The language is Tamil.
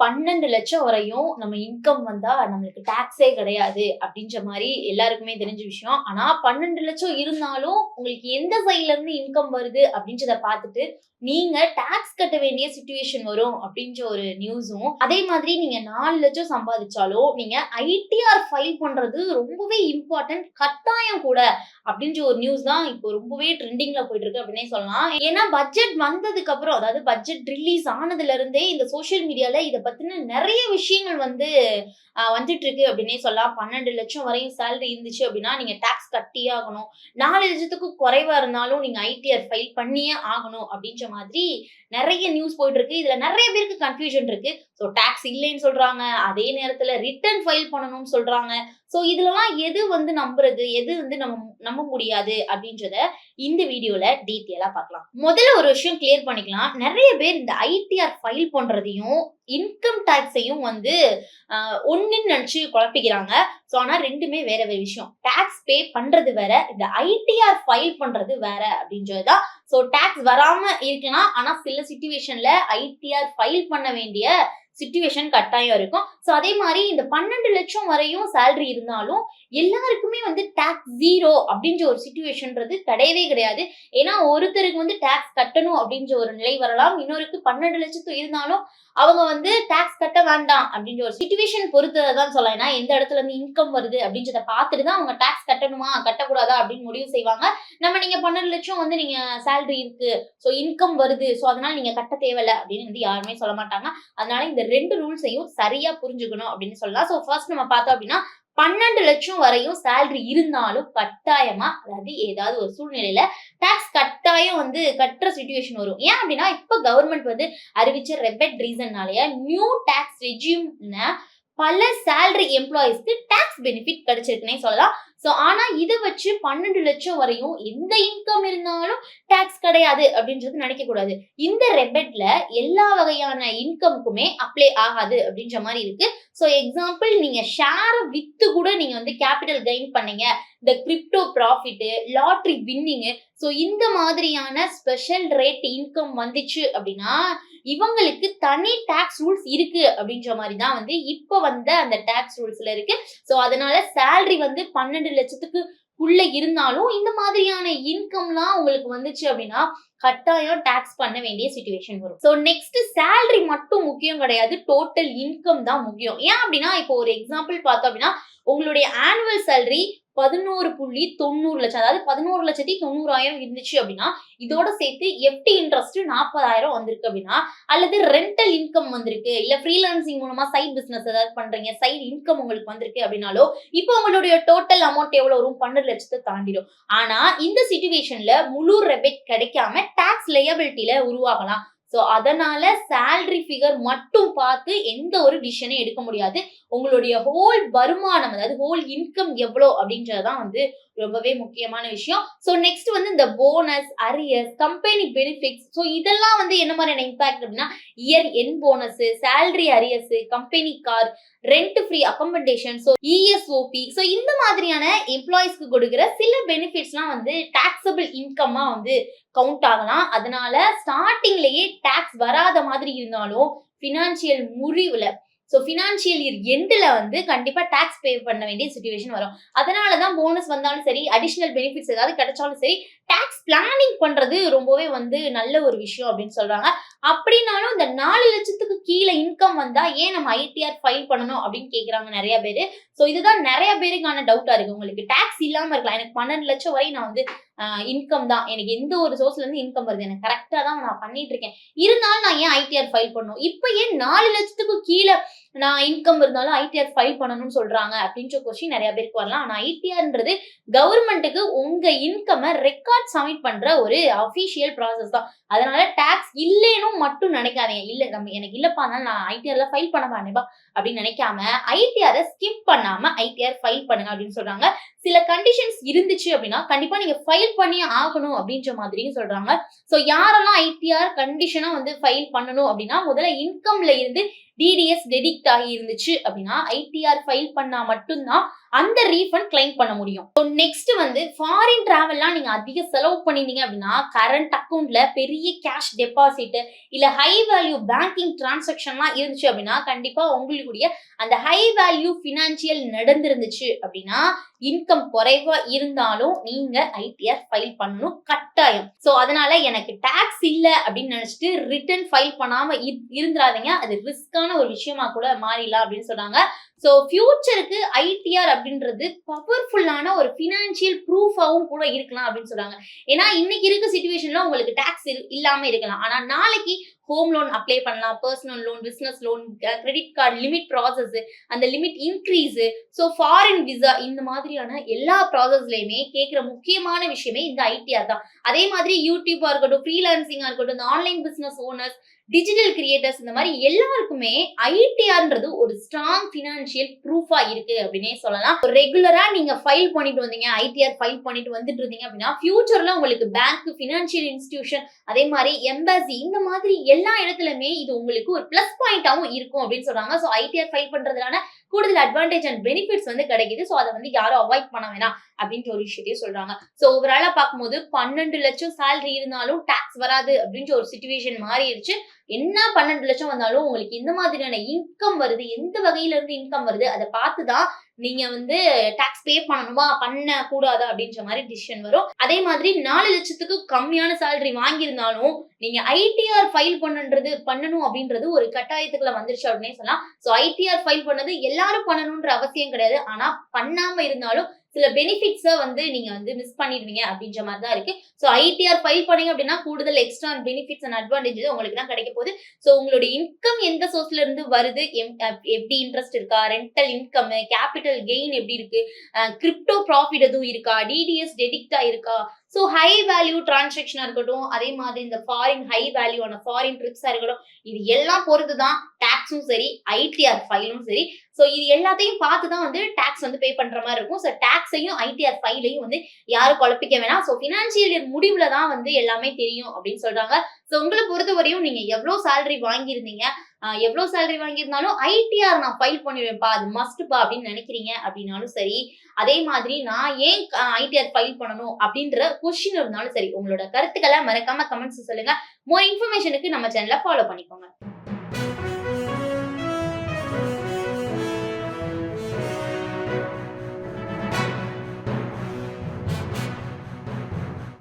12 லட்சம் வரையும் நம்ம இன்கம் வந்தா நம்மளுக்கு டாக்ஸே கிடையாது அப்படின்ற மாரி எல்லாருக்குமே தெரிஞ்ச விஷயம். ஆனா 12 லட்சம் இருந்தாலும் உங்களுக்கு எந்த சைட்ல இருந்து இன்கம் வருது அப்படின்றத பார்த்துட்டு, நீங்க டாக்ஸ் கட்ட வேண்டிய சிச்சுவேஷன் வரும் அப்படின்ற ஒரு நியூஸும், அதே மாதிரி நீங்க 4 லட்சம் சம்பாதிச்சாலும் நீங்க ஐடிஆர் ஃபைல் பண்றது ரொம்பவே இம்பார்ட்டன்ட் கட்டாயம் கூட அப்படின்ற ஒரு நியூஸ் தான் இப்போ ரொம்பவே ட்ரெண்டிங்ல போயிட்டு இருக்கு அப்படின்னே சொல்லலாம். ஏன்னா பட்ஜெட் வந்ததுக்கு அப்புறம், அதாவது பட்ஜெட் ரிலீஸ் ஆனதுல இருந்தே இந்த சோசியல் மீடியால இத பத்தின நிறைய விஷயங்கள் வந்து வந்துட்டு இருக்கு அப்படின்னே சொல்லலாம். 12 லட்சம் வரையும் சேலரி இருந்துச்சு அப்படின்னா நீங்க டாக்ஸ் கட்டியே ஆகணும். 4 லட்சத்துக்கு குறைவா இருந்தாலும் நீங்க ஐடிஆர் ஃபைல் பண்ணியே ஆகணும் அப்படின்ற மாதிரி நிறைய நியூஸ் போயிட்டு இருக்கு. இதுல நிறைய பேருக்கு கன்ஃபியூஷன் இருக்கு. சோ டாக்ஸ் இல்லைன்னு சொல்றாங்க. அதே நேரத்துல ரிட்டர்ன் ஃபைல் பண்ணணும்னு சொல்றாங்க. சோ இதுலலாம் எது வந்து நம்புறது, எது வந்து நம்ப முடியாது அப்படின்றத இந்த வீடியோல டீட்டெயிலா பார்க்கலாம். முதல்ல ஒரு விஷயம் கிளியர் பண்ணிக்கலாம். நிறைய பேர் இந்த ஐடிஆர் ஃபைல் பண்றதையும், இன்கம் டாக்ஸையும் வந்து ஒண்ணுன்னு நினைச்சு குழப்பிக்கிறாங்க. சோ ஆனா 2மே வேற வேற விஷயம். டாக்ஸ் பே பண்றது வேற, இந்த ஐடிஆர் ஃபைல் பண்றது வேற அப்படின்றது தான். சோ டாக்ஸ் வராம இருக்கலாம். ஆனா சில சிச்சுவேஷன்ல ஐடிஆர் ஃபைல் பண்ண வேண்டிய சிச்சுவேஷன் கட்டாயம் இருக்கும். சோ அதே மாதிரி இந்த 12 லட்சம் வரையும் சேலரி இருந்தாலும் எல்லாருக்குமே வந்து டாக்ஸ் 0 அப்படின்ற ஒரு சிச்சுவேஷன்ன்றது கிடையவே கிடையாது. ஏன்னா ஒருத்தருக்கு வந்து டாக்ஸ் கட்டணும் அப்படின்ற ஒரு நிலை வரலாம். இன்னொருக்கு 12 லட்சத்து இருந்தாலும் அவங்க வந்து டாக்ஸ் கட்ட வேண்டாம் அப்படின்ற ஒரு சிச்சுவேஷன் பொறுத்ததான் சொல்லலாம். ஏன்னா எந்த இடத்துல இருந்து இன்கம் வருது அப்படின்றத பார்த்துட்டு தான் அவங்க டாக்ஸ் கட்டணுமா கட்டக்கூடாதா அப்படின்னு முடிவு செய்வாங்க. நீங்க 12 லட்சம் வந்து நீங்க சேலரி இருக்கு, சோ இன்கம் வருது, சோ அதனால நீங்க கட்ட தேவையில்ல அப்படின்னு வந்து யாருமே சொல்ல மாட்டாங்க. அதனால இந்த 2 ரூல்ஸையும் சரியா புரிஞ்சுக்கணும் அப்படின்னு சொல்லலாம். சோ ஃபர்ஸ்ட் நம்ம பார்த்தோம் அப்படின்னா 12 லட்சம் வரையும் சேலரி இருந்தாலும் கட்டாயமா, அதாவது ஏதாவது ஒரு சூழ்நிலையில டாக்ஸ் கட்டாயம் வந்து கட்டுற சிச்சுவேஷன் வரும். ஏன் அப்படின்னா இப்ப கவர்மெண்ட் வந்து அறிவிச்ச ரெபெட் ரீசன்னாலயே நியூ டாக்ஸ் ரெஜியூம்ன பல சேலரி எம்ப்ளாயிஸ்க்கு டாக்ஸ் பெனிஃபிட் கிடைச்சிருக்குன்னே சொல்லலாம். சோ ஆனா இத வச்சு 12 லட்சம் வரையும் எந்த இன்கம் இருந்தாலும் டாக்ஸ் கிடையாது அப்படின்றது நினைக்க கூடாது. இந்த ரெபெட்ல எல்லா வகையான இன்கம்க்குமே அப்ளை ஆகாது அப்படின்ற மாதிரி இருக்கு. சோ எக்ஸாம்பிள் நீங்க ஷேர வித்து கூட நீங்க வந்து கேபிட்டல் கெயின் பண்ணீங்க, இந்த crypto profit, lottery winning, so இந்த மாதிரியான ஸ்பெஷல் ரேட் இன்கம் வந்துச்சு அப்படின்னா இவங்களுக்கு தனி டாக்ஸ் ரூல்ஸ் இருக்கு அப்படின்ற மாதிரி தான் வந்து இப்ப வந்த அந்த டாக்ஸ் ரூல்ஸ்ல இருக்கு. சோ அதனால சேலரி வந்து 12 லட்சத்துக்கு உள்ள இருந்தாலும் இந்த மாதிரியான இன்கம்லாம் உங்களுக்கு வந்துச்சு அப்படின்னா கட்டாயம் டாக்ஸ் பண்ண வேண்டிய சிச்சுவேஷன் வரும். சோ நெக்ஸ்ட் சேலரி மட்டும் முக்கியம் கிடையாது, டோட்டல் இன்கம் தான் முக்கியம். ஏன் அப்படின்னா இப்போ ஒரு எக்ஸாம்பிள் பார்த்தோம் அப்படின்னா உங்களுடைய ஆனுவல் சேலரி 11.90 லட்சம், அதாவது 11,90,000 இருந்துச்சு அப்படின்னா இதோட சேர்த்து எஃப்டி இன்ட்ரெஸ்ட் 40,000 வந்திருக்கு அப்படின்னா, அல்லது ரெண்டல் இன்கம் வந்திருக்கு, இல்ல ஃப்ரீலான்சிங் மூலமா சைட் பிசினஸ் ஏதாவது பண்றீங்க, சைடு இன்கம் உங்களுக்கு வந்திருக்கு அப்படின்னாலோ இப்போ உங்களுடைய டோட்டல் அமௌண்ட் எவ்வளவு வரும்? 12 லட்சத்தை தாண்டிடும். ஆனா இந்த சிச்சுவேஷன்ல முழு ரெபெட் கிடைக்காம டாக்ஸ் லியபிலிட்டில உருவாகலாம். சோ அதனால சேலரி ஃபிகர் மட்டும் பார்த்து எந்த ஒரு டிசிஷனையும் எடுக்க முடியாது. உங்களுடைய ஹோல் வருமானம், அதாவது ஹோல் இன்கம் எவ்வளோ அப்படின்றதுதான் வந்து ரொம்பவே முக்கியமான விஷயம். சோ நெக்ஸ்ட் வந்து இந்த bonus, arrears, company benefits, so இதெல்லாம் வந்து என்ன மாதிரியான இம்பாக்ட் அப்படின்னா year end bonus, salary arrears, company car, rent free accommodation, so ESOP, so இந்த மாதிரியான எம்ப்ளாயிஸ்க்கு கொடுக்கிற சில பெனிஃபிட்ஸ்லாம் வந்து டாக்ஸபிள் இன்கம்மா வந்து கவுண்ட் ஆகலாம். அதனால ஸ்டார்டிங்லயே டாக்ஸ் வராத மாதிரி இருந்தாலும் பினான்சியல் முடிவுல, சோ பினான்சியல் இயர் எண்ட்ல வந்து கண்டிப்பா டாக்ஸ் பே பண்ண வேண்டிய சிச்சுவேஷன் வரும். அதனாலதான் போனஸ் வந்தாலும் சரி, அடிஷனல் பெனிஃபிட்ஸ் ஏதாவது கிடைச்சாலும் சரி, டாக்ஸ் பிளானிங் பண்றது ரொம்பவே வந்து நல்ல ஒரு விஷயம் அப்படின்னு சொல்றாங்க. அப்படின்னாலும் இந்த 4 லட்சத்துக்கு கீழே இன்கம் வந்தா ஏன் நம்ம ஐடிஆர் ஃபைல் பண்ணணும் அப்படின்னு கேக்குறாங்க நிறைய பேரு. சோ இதுதான் நிறைய பேருக்கான டவுட்டா இருக்கு. உங்களுக்கு டாக்ஸ் இல்லாம இருக்கலாம், எனக்கு 12 லட்சம் வரை நான் வந்து இன்கம் தான், எனக்கு எந்த ஒரு சோர்ஸ்ல இருந்து இன்கம் வருது, எனக்கு கரெக்டா தான் நான் பண்ணிட்டு இருக்கேன், இருந்தாலும் நான் ஏன் ஐடிஆர் ஃபைல் பண்ணணும், இப்ப ஏன் 4 லட்சத்துக்கு கீழே நான் இன்கம் இருந்தாலும் ஐடிஆர் ஃபைல் பண்ணணும்னு சொல்றாங்க அப்படின்ற கொஸ்டின் நிறைய பேருக்கு வரலாம். ஆனா ஐடிஆர்ன்றது கவர்மெண்ட்டுக்கு உங்க இன்கம் ரெக்கார்ட் சப்மிட் பண்ற ஒரு அபிஷியல் ப்ராசஸ் தான். அதனால டாக்ஸ் இல்லேன்னு மட்டும் நினைக்காதீங்க. இல்ல எனக்கு இல்லப்பா, அதனால நான் ஐடிஆர்ல ஃபைல் பண்ண மாட்டேன்பா அப்படின்னு நினைக்காம ஐடிஆர் ஸ்கிப் பண்ணாம ஐடிஆர் ஃபைல் பண்ணுங்க அப்படின்னு சொல்றாங்க. சில கண்டிஷன்ஸ் இருந்துச்சு அப்படின்னா கண்டிப்பா நீங்க ஃபைல் பண்ணி ஆகணும் அப்படின்ற மாதிரியும் சொல்றாங்க. சோ யாரெல்லாம் ஐடிஆர் கண்டிஷனா வந்து ஃபைல் பண்ணணும் அப்படின்னா முதல்ல இன்கம்ல இருந்து டிடிஎஸ் டெடிக்ட் ஆகி இருந்துச்சு அப்படின்னா ஐடிஆர் ஃபைல் பண்ணா மட்டும்தான் அந்த ரீஃபண்ட் கிளைம் பண்ண முடியும். நெக்ஸ்ட் வந்து ஃபாரின் டிராவல்லாம் நீங்க அதிக செலவு பண்ணிருந்தீங்க அப்படின்னா கரண்ட் அக்கவுண்ட்ல பெரிய கேஷ் டெபாசிட் இல்ல ஹை வேல்யூ பேங்கிங் டிரான்சாக்ஷன்லாம் இருந்துச்சு அப்படின்னா கண்டிப்பா உங்களுடைய அந்த ஹை வேல்யூ பினான்சியல் நடந்திருந்துச்சு அப்படின்னா இன்கம் குறைவா இருந்தாலும் நீங்க ஐடிஆர் ஃபைல் பண்ணணும் கட்டாயம். சோ அதனால எனக்கு டாக்ஸ் இல்ல அப்படின்னு நினைச்சிட்டு ரிட்டர்ன் ஃபைல் பண்ணாம இருந்துராதீங்க. அது ரிஸ்கான ஒரு விஷயமா கூட மாறிடலாம் அப்படின்னு சொன்னாங்க. சோ ஃபியூச்சருக்கு ஐடிஆர் அப்படின்றது பவர்ஃபுல்லான ஒரு பினான்சியல் ப்ரூஃபாவும் கூட இருக்கலாம் அப்படின்னு சொல்றாங்க. ஏன்னா இன்னைக்கு இருக்க சிச்சுவேஷன்ல உங்களுக்கு டாக்ஸ் இல்லாம இருக்கலாம். ஆனா நாளைக்கு ஹோம் லோன் அப்ளை பண்ணலாம், personal loan, business loan, credit card limit process, அந்த limit increase, so foreign visa, இந்த மாதிரியான எல்லா ப்ராசஸ்லயுமே கேட்கிற முக்கியமான விஷயமே இந்த ஐடிஆர் தான். அதே மாதிரி யூடியூபா இருக்கட்டும், ஃப்ரீலான்சிங்கா இருக்கட்டும், இந்த online business owners, digital creators, இந்த மாதிரி எல்லாருக்குமே ஐடிஆர்ன்றது ஒரு ஸ்ட்ராங் பினான்சியல் ப்ரூஃபா இருக்கு அப்படின்னே சொல்லலாம். ரெகுலரா நீங்க ஃபைல் பண்ணிட்டு வந்தீங்க, ஐடிஆர் ஃபைல் பண்ணிட்டு வந்துட்டு இருந்தீங்க அப்படின்னா ஃபியூச்சர்ல உங்களுக்கு பேங்க், பினான்சியல் இன்ஸ்டிடியூஷன், அதே மாதிரி எம்பசி, இந்த மாதிரி எல்லா இடத்துலயுமே இது உங்களுக்கு ஒரு பிளஸ் பாயிண்டாவும் இருக்கும் அப்படின்னு சொல்றாங்க. சோ ஐடிஆர் ஃபைல் பண்றதுனால கூடுதல் அட்வான்டேஜ் அண்ட் பெனிஃபிட்ஸ் வந்து கிடைக்குது. சோ அதை வந்து யாரும் அவாய்ட் பண்ண வேணாம் அப்படின்ற ஒரு விஷயத்தையும் சொல்றாங்க. சோ ஓவராலா பார்க்கும்போது 12 லட்சம் சேலரி இருந்தாலும் டாக்ஸ் வராது அப்படின்ற ஒரு சிச்சுவேஷன் மாறிடுச்சு. என்ன 12 லட்சம் வந்தாலும் உங்களுக்கு எந்த மாதிரியான இன்கம் வருது, எந்த வகையில இருந்து இன்கம் வருது, அதை பார்த்துதான் நீங்க வந்து டாக்ஸ் பே பண்ணணுமா பண்ண கூடாதா அப்படின்ற மாதிரி டிசிஷன் வரும். அதே மாதிரி 4 லட்சத்துக்கு கம்மியான சேலரி வாங்கியிருந்தாலும் நீங்க ஐடிஆர் ஃபைல் பண்ணணும் அப்படின்றது ஒரு கட்டாயத்துக்குள்ள வந்துருச்சு அப்படின்னே சொல்லலாம். சோ ஐடிஆர் ஃபைல் பண்ணது எல்லாரும் பண்ணணும்ன்ற அவசியம் கிடையாது. ஆனா பண்ணாம இருந்தாலும் சில பெனிஃபிட்ஸை வந்து நீங்க வந்து மிஸ் பண்ணிடுவீங்க அப்படின்ற மாதிரி தான் இருக்கு. ஸோ ஐடிஆர் ஃபைல் பண்ணீங்க அப்படின்னா கூடுதல் எக்ஸ்ட்ரா பெனிஃபிட்ஸ் அண்ட் அட்வான்டேஜஸ் உங்களுக்கு தான் கிடைக்க போகுது. ஸோ உங்களுடைய இன்கம் எந்த சோர்ஸ்ல இருந்து வருது, எப்படி இன்ட்ரெஸ்ட் இருக்கா, ரெண்டல் இன்கம், கேபிட்டல் கெயின் எப்படி இருக்கு, கிரிப்டோ ப்ராஃபிட் எதுவும் இருக்கா, டிடிஎஸ் டெடிக்டா இருக்கா, ஸோ ஹை வேல்யூ டிரான்சாக்ஷனா இருக்கட்டும், அதே மாதிரி இந்த ஃபாரின் ஹை வேல்யூவான ஃபாரின் ட்ரிப்ஸா இருக்கட்டும், இது எல்லாம் பொறுத்து தான் டாக்ஸும் சரி ஐடிஆர் ஃபைலும் சரி. ஸோ இது எல்லாத்தையும் பார்த்து தான் வந்து டாக்ஸ் வந்து பே பண்ற மாதிரி இருக்கும். ஸோ டாக்ஸையும் ஐடிஆர் ஃபைலையும் வந்து யாரும் குழப்பிக்க வேணாம். ஸோ பினான்சியல் இயர் முடிவுல தான் வந்து எல்லாமே தெரியும் அப்படின்னு சொல்றாங்க. ஸோ உங்களை பொறுத்தவரையும் நீங்க எவ்வளவு சேலரி வாங்கியிருந்தீங்க, எவ்வளவு சேலரி வாங்கியிருந்தாலும் ஐடிஆர் நான் ஃபைல் பண்ணிடுவேன்ப்பா, அது மஸ்ட்பா அப்படின்னு நினைக்கிறீங்க அப்படின்னாலும் சரி, அதே மாதிரி நான் ஏன் ஐடிஆர் ஃபைல் பண்ணணும் அப்படின்ற கொஸ்டின் இருந்தாலும் சரி, உங்களோட கருத்துக்களை மறக்காம கமெண்ட்ஸ் சொல்லுங்க. மோர் இன்ஃபர்மேஷனுக்கு நம்ம சேனலை ஃபாலோ பண்ணிக்கோங்க.